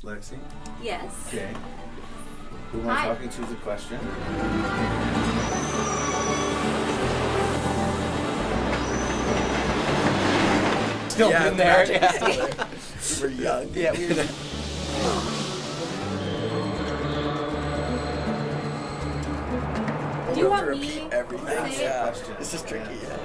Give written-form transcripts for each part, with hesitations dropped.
Lexi? Yes. Okay. Who am I talking to is a question. Still been there. Yeah. We're young. Yeah, we were. Do you want me repeat everything? to say it? Yeah. Question. This is tricky. Yeah.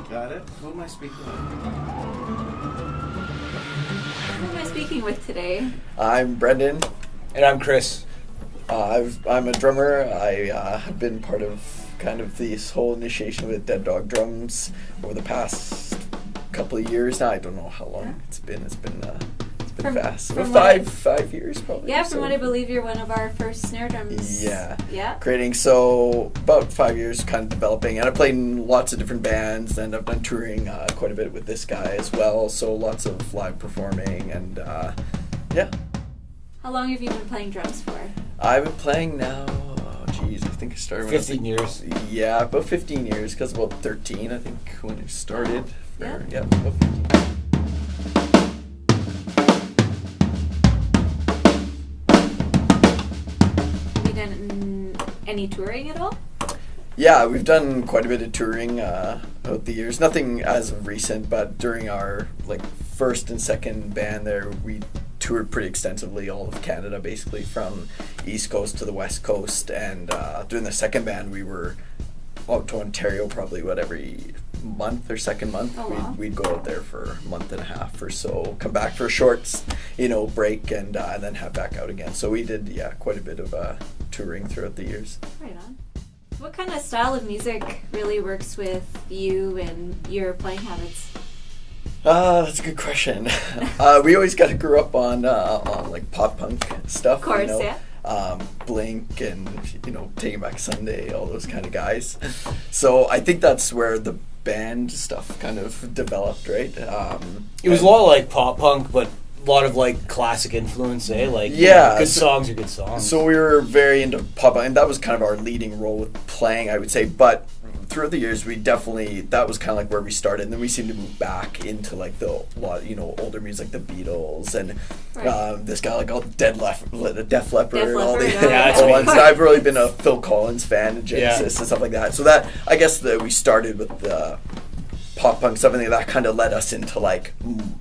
Got it? Who am I speaking with? Who am I speaking with today? I'm Brendan. And I'm Chris. I'm a drummer. I have been part of kind of this whole initiation with Dead Dog Drums over the past couple of years now. I don't know how long it's been. It's been fast. From About 5 years probably. Yeah, or from so. what I believe, you're one of our first snare drums. Yeah. Yeah. Creating, so about 5 years kind of developing, and I played in lots of different bands, and I've done touring quite a bit with this guy as well, so lots of live performing, and yeah. How long have you been playing drums for? I've been playing now, I think I started when 15 years. Yeah, about 15 years, because about 13 I think when I started. Yeah. Yeah, about 15. Have you done any touring at all? Yeah, we've done quite a bit of touring over the years. Nothing as of recent, but during our first and second band there, we toured pretty extensively all of Canada, basically from East Coast to the West Coast. And during the second band, we were out to Ontario probably every month or second month. Oh, wow. We'd go out there for a month and a half or so, come back for a short, break, and then head back out again. So we did, quite a bit of touring throughout the years. Right on. What kind of style of music really works with you and your playing habits? That's a good question. We always got to grow up on pop punk stuff. Of course, yeah. Blink and Taking Back Sunday, all those kind of guys. So I think that's where the band stuff kind of developed, right? It was a lot like pop punk, but a lot of classic influence, eh? Good songs are good songs. So we were very into pop punk, and that was kind of our leading role with playing, I would say. But throughout the years, that was kind of where we started, and then we seemed to move back into the older music, like the Beatles and Right. this guy all Def Leppard, and all the that's ones. right. I've really been a Phil Collins fan and Genesis and stuff like that. So that I guess that we started with the pop punk stuff, and that kind of led us into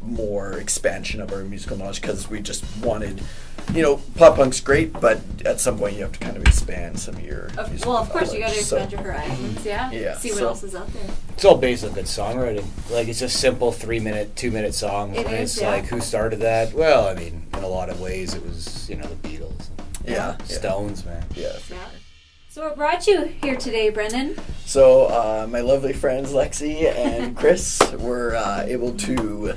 more expansion of our musical knowledge, because we just wanted. Pop punk's great, but at some point you have to kind of expand some of your musical Of course, you got to knowledge. expand your horizons, Yeah, see what else is out there. It's all based on good songwriting. It's a simple 3-minute, 2-minute song. It and is, it's who started that? Well, in a lot of ways, it was, the Beatles. Yeah. Stones, man. Yeah. Yeah. So what brought you here today, Brendan? So my lovely friends Lexi and Chris were able to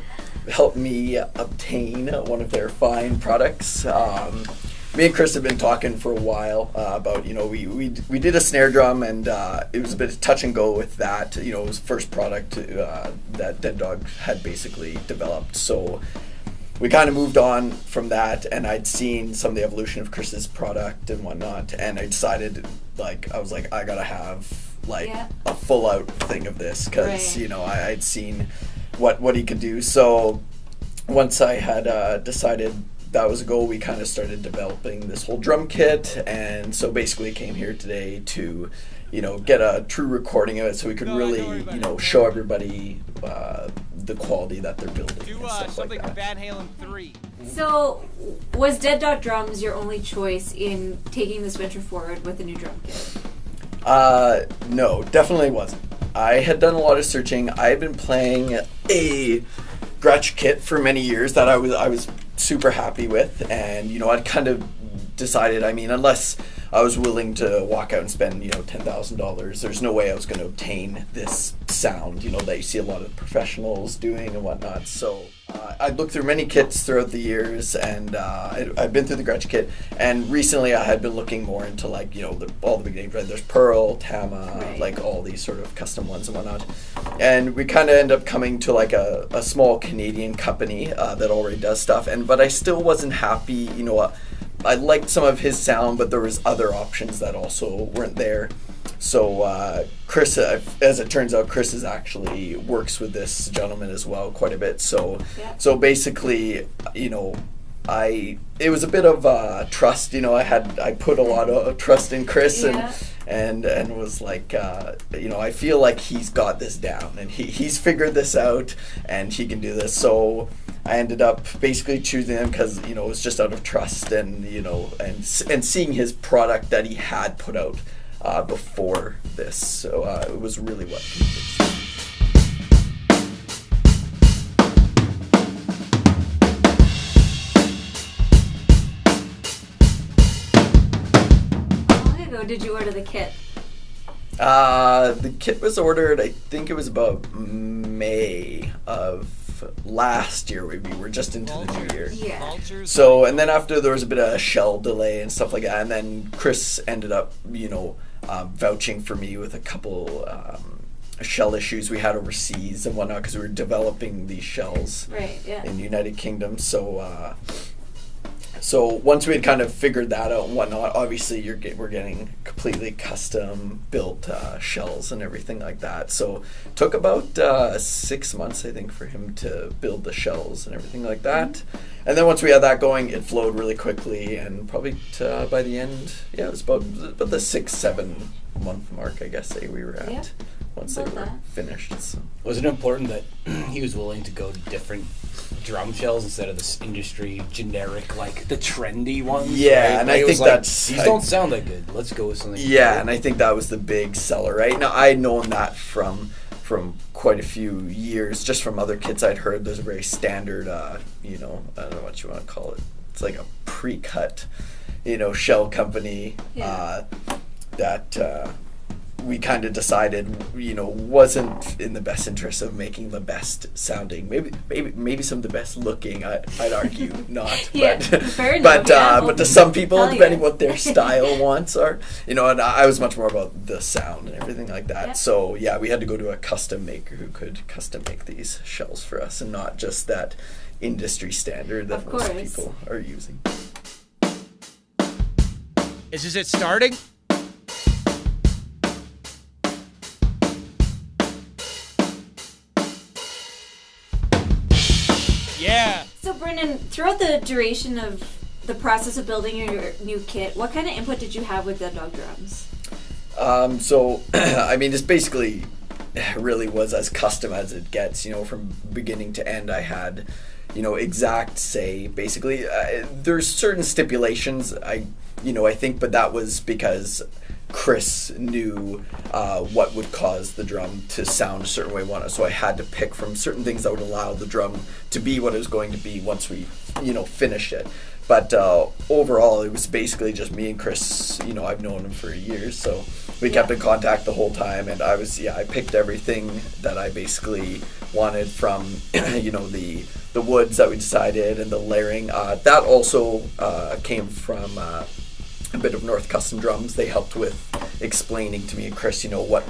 help me obtain one of their fine products. Me and Chris have been talking for a while about, we did a snare drum, and it was a bit of touch and go with that. It was the first product that Dead Dog had basically developed. So we kind of moved on from that, and I'd seen some of the evolution of Chris's product and whatnot, and I decided, I was like, I gotta have a full out thing of this, because Right. I'd seen what he could do. So once I had decided that was a goal, we kind of started developing this whole drum kit, and so basically came here today to get a true recording of it, so we could really show everybody the quality that they're building and stuff something like from that. Van Halen 3. So, was Dead Dog Drums your only choice in taking this venture forward with a new drum kit? No, definitely wasn't. I had done a lot of searching. I had been playing a Gretsch kit for many years that I was super happy with, and I'd kind of decided, unless I was willing to walk out and spend $10,000, there's no way I was going to obtain this sound that you see a lot of professionals doing and whatnot. So I'd looked through many kits throughout the years, and I've been through the Gretsch kit, and recently I had been looking more into all the big names, right? There's Pearl, Tama, Right. all these sort of custom ones and whatnot, and we kind of end up coming to a small Canadian company that already does stuff, but I still wasn't happy, I liked some of his sound, but there was other options that also weren't there. So Chris, as it turns out, Chris is actually works with this gentleman as well quite a bit. So basically, it was a bit of trust. I put a lot of trust in Chris and was like, I feel like he's got this down and he's figured this out and he can do this. So I ended up basically choosing him because it was just out of trust and and seeing his product that he had put out before this. So it was really what convinced me. Did you order the kit? The kit was ordered, I think it was about May of last year. We were just into the new year. Yeah. So, and then after there was a bit of a shell delay and stuff like that, and then Chris ended up, vouching for me with a couple shell issues we had overseas and whatnot because we were developing these shells in the United Kingdom. So once we had kind of figured that out and whatnot, obviously we're getting completely custom built shells and everything like that. So it took about 6 months, I think, for him to build the shells and everything like that. Mm-hmm. And then once we had that going, it flowed really quickly, and probably by the end, it was about the 6-7 month mark, I guess, we were at once they were finished. So. Was it important that he was willing to go to different drum shells instead of this industry generic, like the trendy ones? Yeah, right? and I think these don't sound that good. Let's go with something. Yeah, and I think that was the big seller, right? Now I'd known that from quite a few years, just from other kits I'd heard. There's a very standard, I don't know what you want to call it. It's like a pre-cut, shell company that. We kind of decided, wasn't in the best interest of making the best sounding. Maybe some of the best looking. I'd argue not. But to some people, depending what their style wants are, and I was much more about the sound and everything like that. Yep. So we had to go to a custom maker who could custom make these shells for us, and not just that industry standard that most people are using. Is it starting? Yeah. So, Brendan, throughout the duration of the process of building your new kit, what kind of input did you have with Dead Dog Drums? This basically really was as custom as it gets. From beginning to end, I had, exact say. Basically, there's certain stipulations. I think, but that was because Chris knew what would cause the drum to sound a certain way. So I had to pick from certain things that would allow the drum to be what it was going to be once we, finished it. But overall, it was basically just me and Chris. I've known him for years, so we kept in contact the whole time. And I picked everything that I basically wanted from, the woods that we decided and the layering. That also came from a bit of North Custom Drums. They helped with explaining to me and Chris, what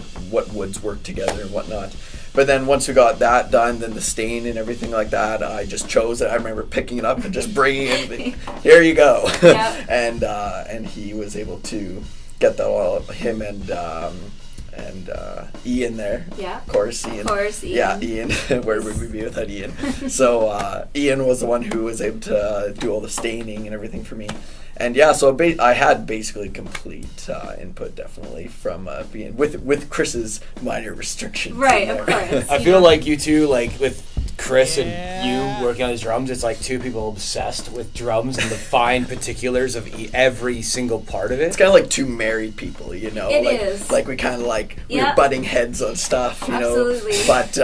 woods work together and whatnot. But then once we got that done, then the stain and everything like that, I just chose it. I remember picking it up and just bringing it. Here you go. Yep. and he was able to get that all. Him and Ian there. Yeah. Of course, Ian. Yeah, Ian. Where would we be without Ian? So Ian was the one who was able to do all the staining and everything for me. And so I had basically complete input, definitely, from being with Chris's minor restrictions. Right, of course. I feel like you two, with Chris and you working on his drums, it's like two people obsessed with drums and the fine particulars of every single part of it. It's kind of like two married people, It is. Like we kind of we're butting heads on stuff, Absolutely. But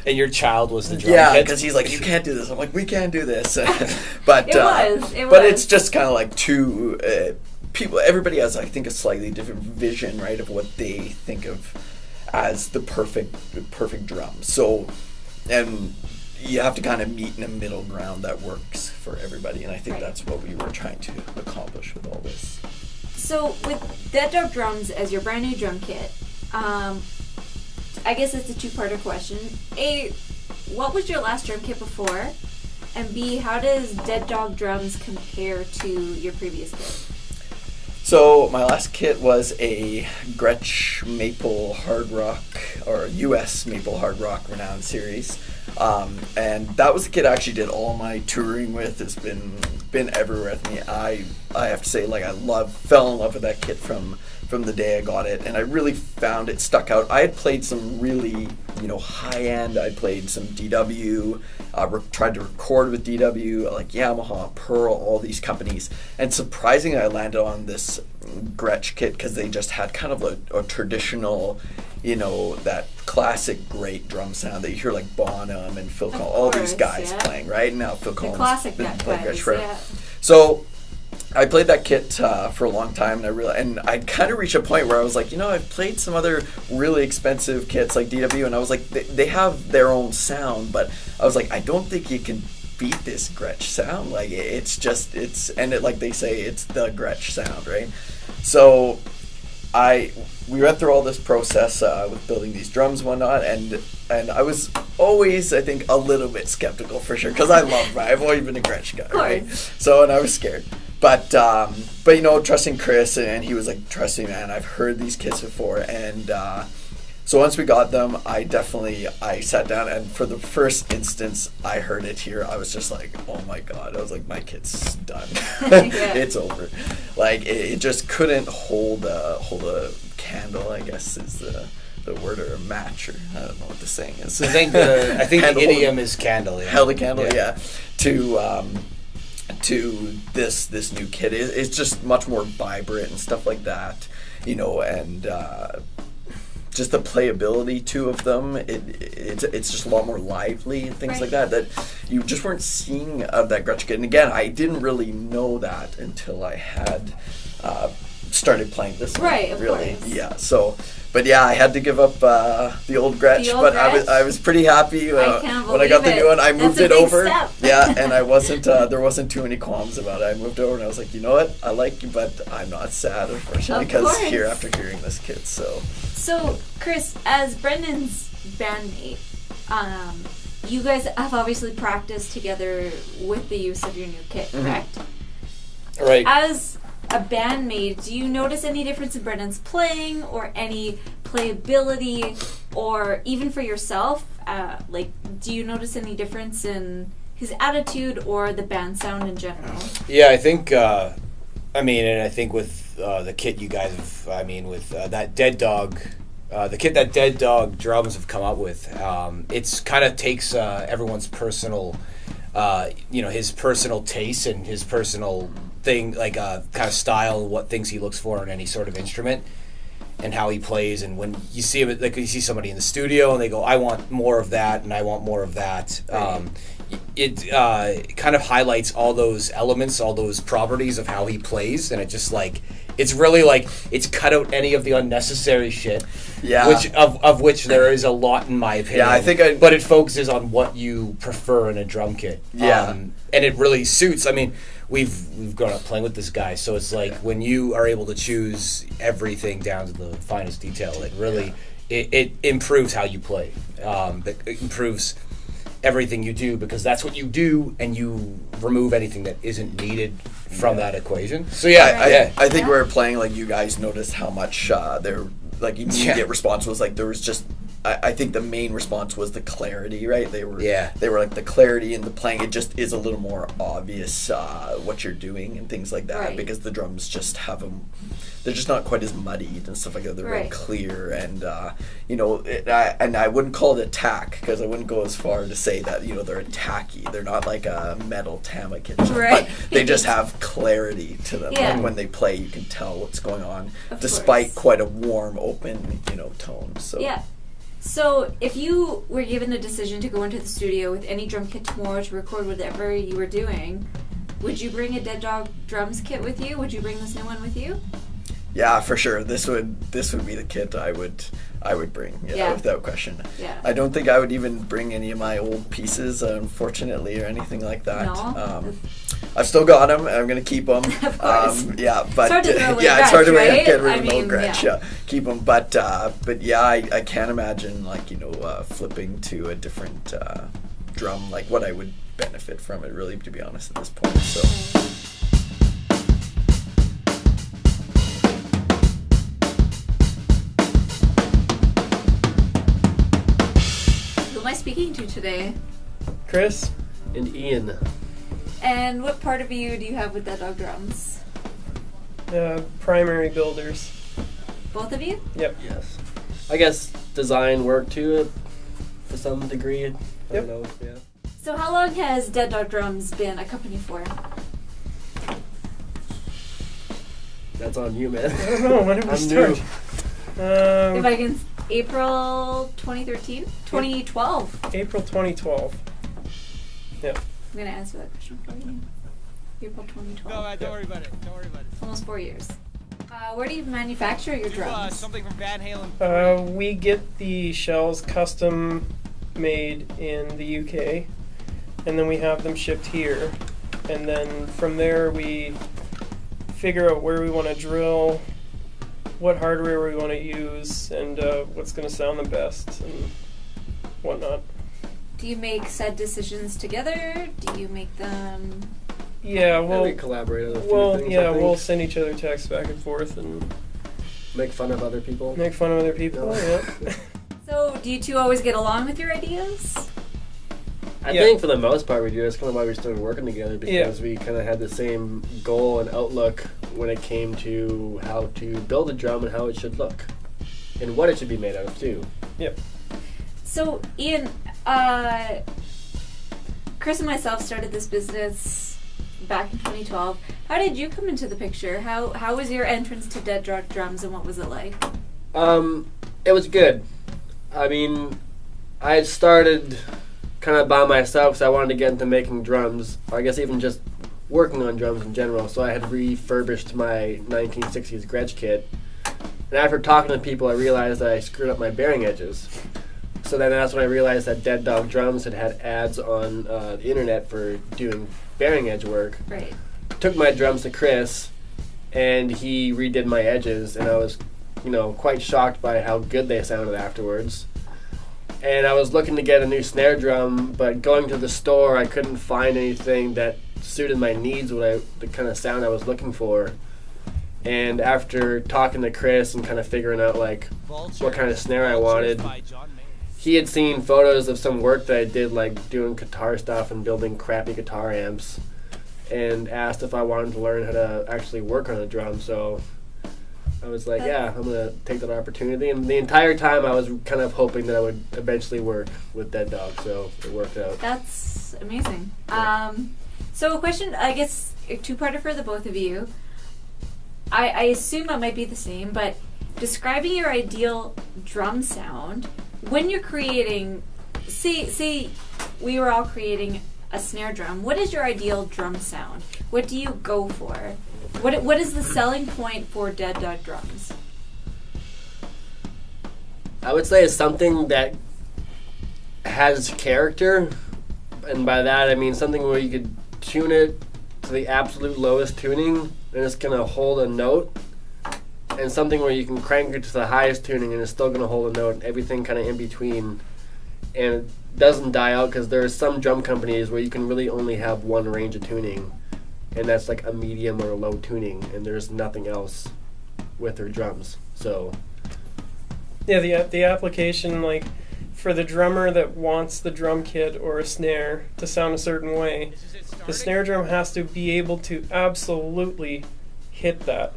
and your child was the drum kit. Yeah, because he's like, you can't do this. I'm like, we can do this. But it was. But it's just kind of like two people. Everybody has, I think, a slightly different vision, right, of what they think of as the perfect drum. So. And you have to kind of meet in a middle ground that works for everybody, and I think that's what we were trying to accomplish with all this. So with Dead Dog Drums as your brand new drum kit, I guess it's a two-parter question. A, what was your last drum kit before? And B, how does Dead Dog Drums compare to your previous kit? So my last kit was a Gretsch Maple Hard Rock, or US Maple Hard Rock Renowned Series. And that was the kit I actually did all my touring with. It's been everywhere with me. I have to say, like, fell in love with that kit from the day I got it, and I really found it stuck out. I had played some really, high end. I played some DW, tried to record with DW, like Yamaha, Pearl, all these companies, and surprisingly, I landed on this Gretsch kit because they just had kind of a traditional, that classic great drum sound that you hear like Bonham and Phil Collins, all these guys playing, right? Now Phil Collins, classic been playing guys, Gretsch forever. yeah. So I played that kit for a long time, and I'd kind of reached a point where I was like, I've played some other really expensive kits like DW, and I was like, they have their own sound, but I was like, I don't think you can beat this Gretsch sound. Like, like they say, it's the Gretsch sound, right? So we went through all this process with building these drums and whatnot, and I was always, I think, a little bit skeptical for sure, because I've always been a Gretsch guy, right? So, and I was scared. But trusting Chris, and he was like, trust me, man, I've heard these kits before. And so once we got them, I sat down, and for the first instance I heard it here, I was just like, oh my God. I was like, my kit's done. It's over. Like, it just couldn't hold a candle, I guess is the word, or a match, or I don't know what the saying is. I think the idiom is candle. Yeah. Held a candle, yeah. To this new kit. It's just much more vibrant and stuff like that, and just the playability too of them. It's just a lot more lively and things like that you just weren't seeing of that Gretsch kit. And again, I didn't really know that until I had started playing this one. Right, of really. course. Yeah. So. But yeah, I had to give up the old Gretsch, but Gretsch? I was pretty happy when I got the new one. I moved That's a it big over. step. Yeah, and I wasn't there wasn't too many qualms about it. I moved over and I was like, you know what? I like you, but I'm not sad, unfortunately, Of because course. after hearing this kit, So, Chris, as Brendan's bandmate, you guys have obviously practiced together with the use of your new kit, correct? Right. As a bandmate, do you notice any difference in Brendan's playing, or any playability, or even for yourself? Do you notice any difference in his attitude or the band sound in general? Yeah, I think. And I think with the kit you guys have, with that Dead Dog, the kit that Dead Dog Drums have come up with, it's kind of takes everyone's personal, his personal taste and his personal thing, like kind of style, what things he looks for in any sort of instrument, and how he plays. And when you see him, like you see somebody in the studio and they go, I want more of that, and I want more of that. It kind of highlights all those elements, all those properties of how he plays, and it just it's really it's cut out any of the unnecessary shit. Yeah. Which there is a lot in my opinion. Yeah, I think but it focuses on what you prefer in a drum kit. Yeah. And it really suits. I mean, we've grown up playing with this guy, so it's like when you are able to choose everything down to the finest detail, it really it improves how you play. It improves everything you do, because that's what you do, and you remove anything that isn't needed from that equation. So I think we were playing, like, you guys noticed how much their immediate response was. Like, there was just I think the main response was the clarity, right? They were like the clarity in the playing. It just is a little more obvious what you're doing and things like that, because the drums just have them. They're just not quite as muddied and stuff like that. They're very clear, and and I wouldn't call it attack, because I wouldn't go as far to say that they're attacky. They're not like a metal Tama kit, but they just have clarity to them. Yeah. Like when they play, you can tell what's going on, despite quite a warm, open tone. So yeah. So, if you were given a decision to go into the studio with any drum kit tomorrow to record whatever you were doing, would you bring a Dead Dog Drums kit with you? Would you bring this new one with you? Yeah, for sure. This would be the kit I would bring, without question. Yeah. I don't think I would even bring any of my old pieces, unfortunately, or anything like that. No. I've still got them. I'm gonna keep them. Of course. But it's hard to get rid of an old Gretsch. Yeah. Keep them. But I can't imagine flipping to a different drum, like what I would benefit from it, really, to be honest, at this point. So. Who am I speaking to today? Chris and Ian. And what part of you do you have with Dead Dog Drums? Primary builders. Both of you? Yep. Yes. I guess design work to some degree. I Yep. don't know. Yeah. So how long has Dead Dog Drums been a company for? That's on you, man. I don't know. When did we I'm start? If I can, April 2013? 2012. April 2012. I'm going to answer that question for you. April 2012. Don't worry about it. Don't worry about it. Almost 4 years. Where do you manufacture your drums? Something from Van Halen. We get the shells custom made in the UK, and then we have them shipped here. And then from there we figure out where we want to drill, what hardware we want to use, and what's going to sound the best and whatnot. Do you make said decisions together? Do you make them... Yeah, we well, collaborate on a few things. I think. we'll send each other texts back and forth and Make fun of other people. make fun of other people. Yeah. So, do you two always get along with your ideas? I Yeah. think for the most part we do. That's kind of why we started working together, because we kind of had the same goal and outlook when it came to how to build a drum and how it should look, and what it should be made out of too. So, Ian, Chris and myself started this business back in 2012. How did you come into the picture? How was your entrance to Dead Dog Drums, and what was it like? It was good. I mean, I had started kind of by myself because I wanted to get into making drums, or I guess even just working on drums in general. So I had refurbished my 1960s Gretsch kit. And after talking to people, I realized that I screwed up my bearing edges. So then that's when I realized that Dead Dog Drums had ads on the internet for doing bearing edge work. Right. Took my drums to Chris, and he redid my edges, and I was, quite shocked by how good they sounded afterwards. And I was looking to get a new snare drum, but going to the store, I couldn't find anything that suited my needs, the kind of sound I was looking for. And after talking to Chris and kind of figuring out what kind of snare I wanted, he had seen photos of some work that I did, like doing guitar stuff and building crappy guitar amps, and asked if I wanted to learn how to actually work on a drum. So I was like, yeah, I'm going to take that opportunity. And the entire time I was kind of hoping that I would eventually work with Dead Dog, so it worked out. That's amazing. Yeah. So a question, I guess, a two-parter for the both of you. I assume it might be the same, but describing your ideal drum sound, when you're creating, say we were all creating a snare drum, what is your ideal drum sound? What do you go for? What is the selling point for Dead Dog Drums? I would say it's something that has character, and by that I mean something where you could tune it to the absolute lowest tuning and it's going to hold a note, and something where you can crank it to the highest tuning and it's still going to hold a note, and everything kind of in between, and it doesn't die out, because there are some drum companies where you can really only have one range of tuning, and that's like a medium or a low tuning, and there's nothing else with their drums. So Yeah, the application, like, for the drummer that wants the drum kit or a snare to sound a certain way, the snare drum has to be able to absolutely hit that.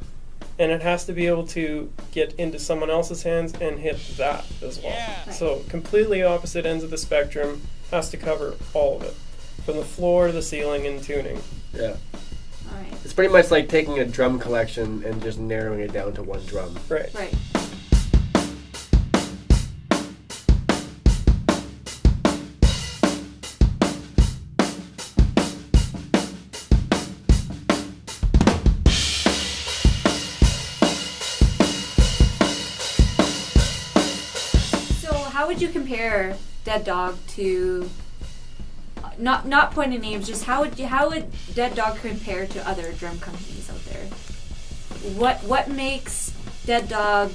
And it has to be able to get into someone else's hands and hit that as well. Yeah. So completely opposite ends of the spectrum, has to cover all of it. From the floor to the ceiling and tuning. yeah. All right. It's pretty much like taking a drum collection and just narrowing it down to one drum. Right. Right. So how would you compare Dead Dog to not pointing names, just how would Dead Dog compare to other drum companies out there? What makes Dead Dog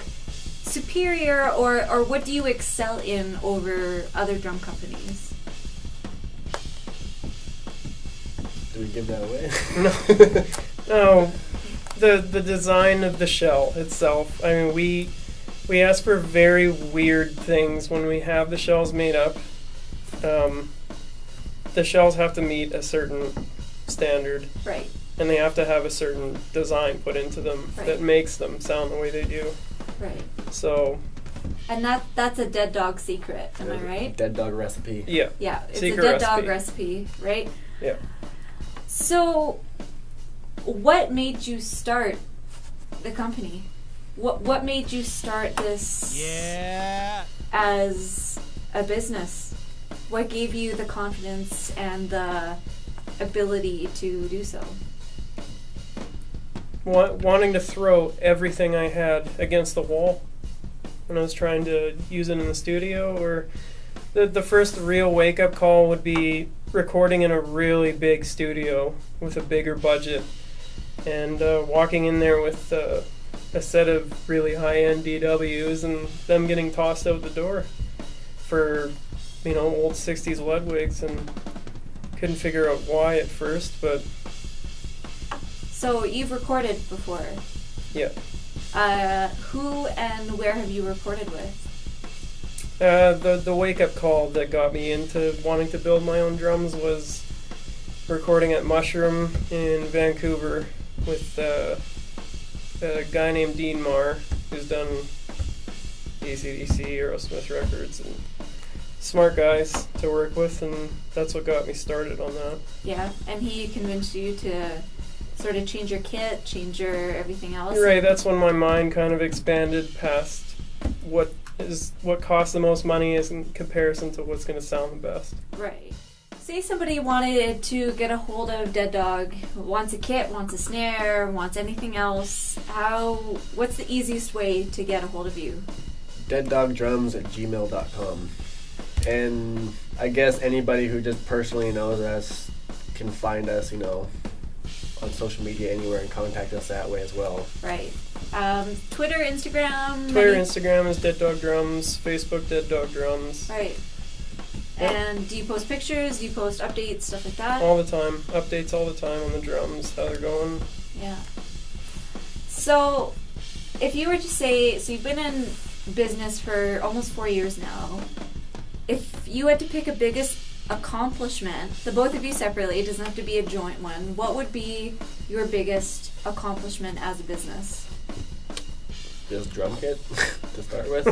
superior, or what do you excel in over other drum companies? Do we give that away? No, the design of the shell itself. I mean, we ask for very weird things when we have the shells made up. The shells have to meet a certain standard, Right. and they have to have a certain design put into them Right. that makes them sound the way they do. Right. So, And that's a dead dog secret. Am I right? Dead dog recipe. yeah. Yeah, it's Secret a dead dog recipe. recipe, right? Yeah. So, what made you start the company? What made you start this Yeah. as a business? What gave you the confidence and the ability to do so? Wanting to throw everything I had against the wall when I was trying to use it in the studio, or the first real wake up call would be recording in a really big studio with a bigger budget, and walking in there with a set of really high end DWs and them getting tossed out the door for old 60s Ludwigs, and couldn't figure out why at first, but So you've recorded before. yeah. Who and where have you recorded with? The wake up call that got me into wanting to build my own drums was recording at Mushroom in Vancouver with a guy named Dean Marr, who's done AC/DC, Aerosmith records, and smart guys to work with, and that's what got me started on that. Yeah, and he convinced you to sort of change your kit, change your everything else. Right, that's when my mind kind of expanded past what costs the most money is in comparison to what's going to sound the best. Right. Say somebody wanted to get a hold of Dead Dog, wants a kit, wants a snare, wants anything else. What's the easiest way to get a hold of you? deaddogdrums@gmail.com. And I guess anybody who just personally knows us can find us, on social media anywhere and contact us that way as well. Right. Twitter, Instagram. Twitter, Instagram is Dead Dog Drums, Facebook Dead Dog Drums. Right. Yep. And do you post pictures? Do you post updates, stuff like that? All the time. Updates all the time on the drums, how they're going. Yeah. So, if you were to say, so you've been in business for almost 4 years now. If you had to pick a biggest accomplishment, the both of you separately, it doesn't have to be a joint one, what would be your biggest accomplishment as a business? Just drum kit to start with.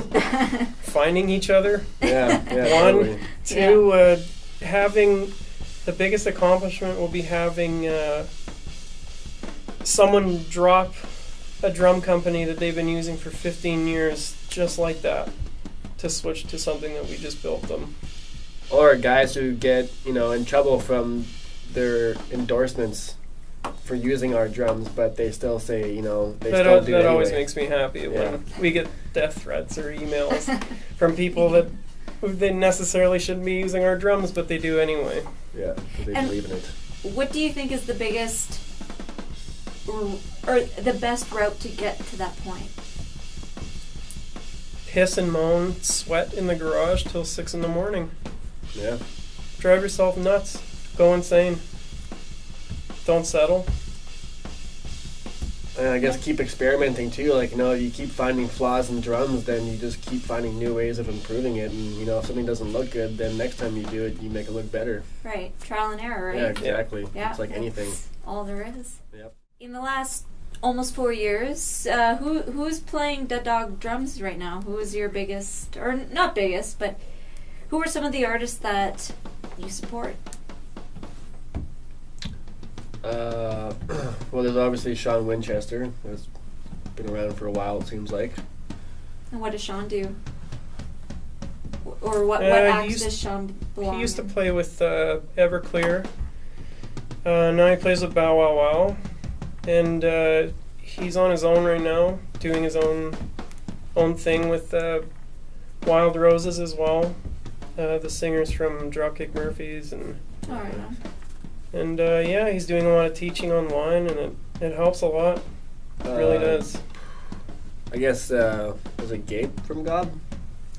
Finding each other. Yeah. One, Totally. two, having the biggest accomplishment will be having someone drop a drum company that they've been using for 15 years just like that to switch to something that we just built them. Or guys who get, in trouble from their endorsements for using our drums, but they still say, they still do it That always anyway. makes me happy Yeah. when we get death threats or emails from people who they necessarily shouldn't be using our drums, but they do anyway. Yeah, 'cause they And- believe in it. What do you think is the biggest or the best route to get to that point? Piss and moan, sweat in the garage till 6 in the morning. Yeah. Drive yourself nuts. Go insane. Don't settle. And I guess keep experimenting too. Like, you keep finding flaws in drums, then you just keep finding new ways of improving it. And, if something doesn't look good, then next time you do it, you make it look better. Right. Trial and error, right? Yeah, exactly. Yeah, It's like anything. that's all there is. Yep. In the last almost 4 years, who's playing Dead Dog drums right now? Who is your biggest, or not biggest, but who are some of the artists that you support? Well, there's obviously Sean Winchester. That's been around for a while, it seems like. And what does Sean do? Or what He acts used- does Sean belong He used to in? play with Everclear. Now he plays with Bow Wow Wow. And he's on his own right now, doing his own thing with Wild Roses as well. The singers from Dropkick Murphys and All right. yeah, he's doing a lot of teaching online, and it helps a lot. It really does. I guess, was it Gabe from Gob?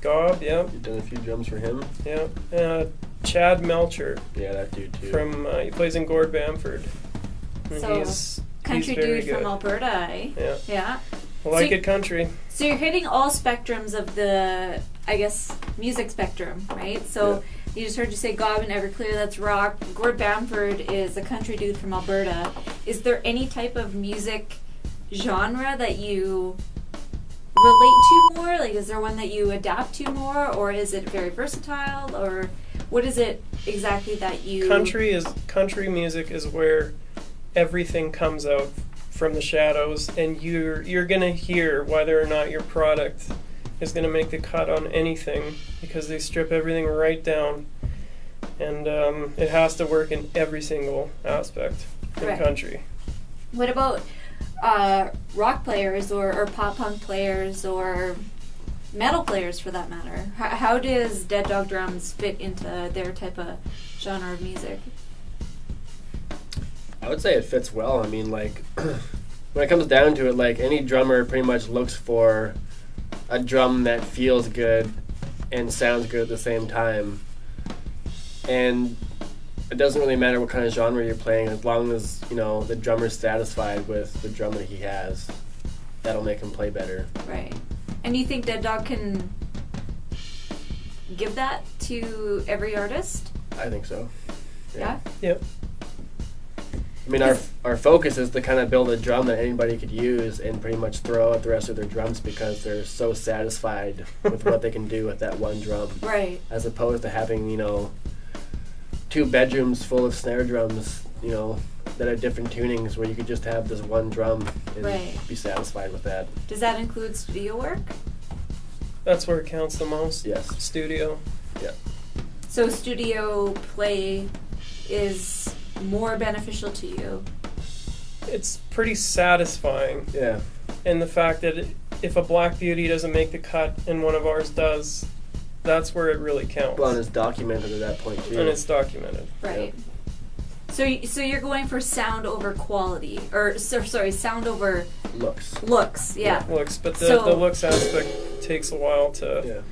Gob, yeah, You've done a few drums for him. yeah. Chad Melcher Yeah, that dude too. from he plays in Gord Bamford. And So, he's Country very dude from good. Alberta, eh? Yeah, Yeah. like So- it country. So you're hitting all spectrums of the, I guess, music spectrum, right? So you just heard you say Gob and Everclear, that's rock. Gord Bamford is a country dude from Alberta. Is there any type of music genre that you relate to more? Like, is there one that you adapt to more, or is it very versatile, or what is it exactly that you... Country music is where everything comes out from the shadows, and you're gonna hear whether or not your product is gonna make the cut on anything, because they strip everything right down, and it has to work in every single aspect in Right. country. What about rock players or pop punk players or metal players for that matter? How does Dead Dog Drums fit into their type of genre of music? I would say it fits well. I mean, like, when it comes down to it, like, any drummer pretty much looks for a drum that feels good and sounds good at the same time. And it doesn't really matter what kind of genre you're playing, as long as, you know, the drummer's satisfied with the drum that he has. That'll make him play better. Right. And you think Dead Dog can give that to every artist? I think so. Yeah? Yep. I mean, our focus is to kind of build a drum that anybody could use and pretty much throw out the rest of their drums, because they're so satisfied with what they can do with that one drum. Right. As opposed to having, you know, 2 bedrooms full of snare drums, you know, that are different tunings, where you could just have this one drum and Right. be satisfied with that. Does that include studio work? That's where it counts the most. Yes. Studio. Yeah. So studio play is more beneficial to you. It's pretty satisfying. Yeah. And the fact that if a Black Beauty doesn't make the cut and one of ours does, that's where it really counts. Well, and it's documented at that point too. And it's documented. Right. So you're going for sound over quality, or sound over Looks. looks. Yeah. Looks, but So- the looks aspect takes a while to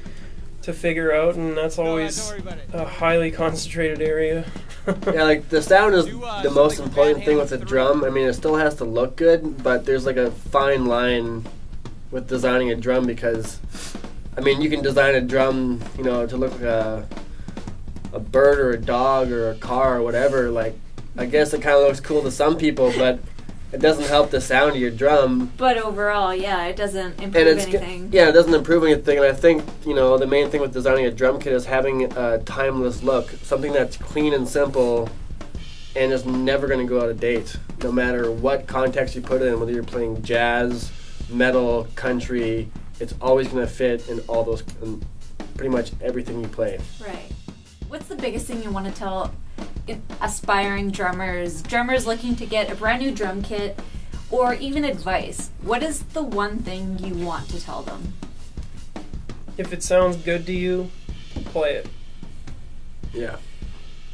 Yeah. figure out, and that's Don't always worry about it. a highly concentrated area. Yeah, like, the sound is Do, the most something with important Van thing with the Halen drum. I mean, it still has to look good, but there's like a fine line with designing a drum, because, I mean, you can design a drum, you know, to look like a bird or a dog or a car or whatever. Like, I guess it kind of looks cool to some people, but it doesn't help the sound of your drum. But overall, yeah, it doesn't And improve it's anything. yeah, it doesn't improve anything. And I think, you know, the main thing with designing a drum kit is having a timeless look, something that's clean and simple, and is never going to go out of date, no matter what context you put it in. Whether you're playing jazz, metal, country, it's always going to fit in all those, in pretty much everything you play. Right. What's the biggest thing you want to tell aspiring drummers looking to get a brand new drum kit, or even advice? What is the one thing you want to tell them? If it sounds good to you, play it. Yeah,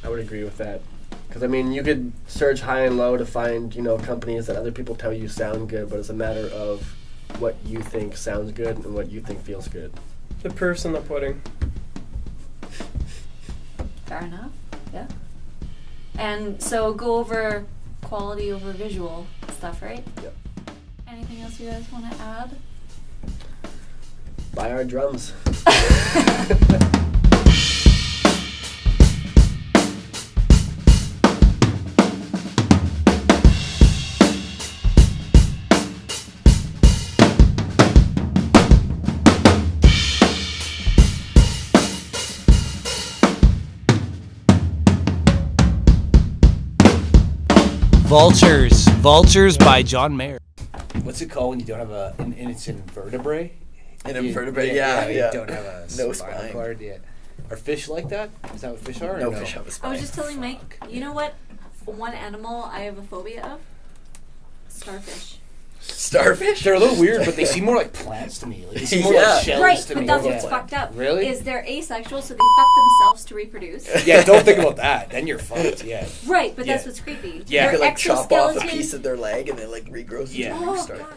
I would agree with that. Because, I mean, you could search high and low to find, you know, companies that other people tell you sound good, but it's a matter of what you think sounds good and what you think feels good. The proof's in the pudding. Fair enough. Yeah. And so go over quality over visual stuff, right? Yep. Anything else you guys want to add? Buy our drums. Vultures by John Mayer. What's it called when you don't have and it's invertebrate? An invertebrate, yeah. You don't have a No spinal spine. cord yet. Are fish like that? Is that what fish are? Or No fish have a spine. I was just telling Mike, you know what? One animal I have a phobia of? Starfish. Starfish? They're a little weird, but they seem more like plants to me. Like, they seem more Yeah. like shells Right, to but me. that's Yeah. what's fucked up. Really? Is they're asexual, so they fuck themselves to reproduce. Yeah, don't think about that. Then you're fucked. Yeah. Right, but that's Yeah. what's creepy. Yeah. You Their could like chop off a exoskeleton- piece of their leg and it like regrows Yeah. into a new Oh, start. God.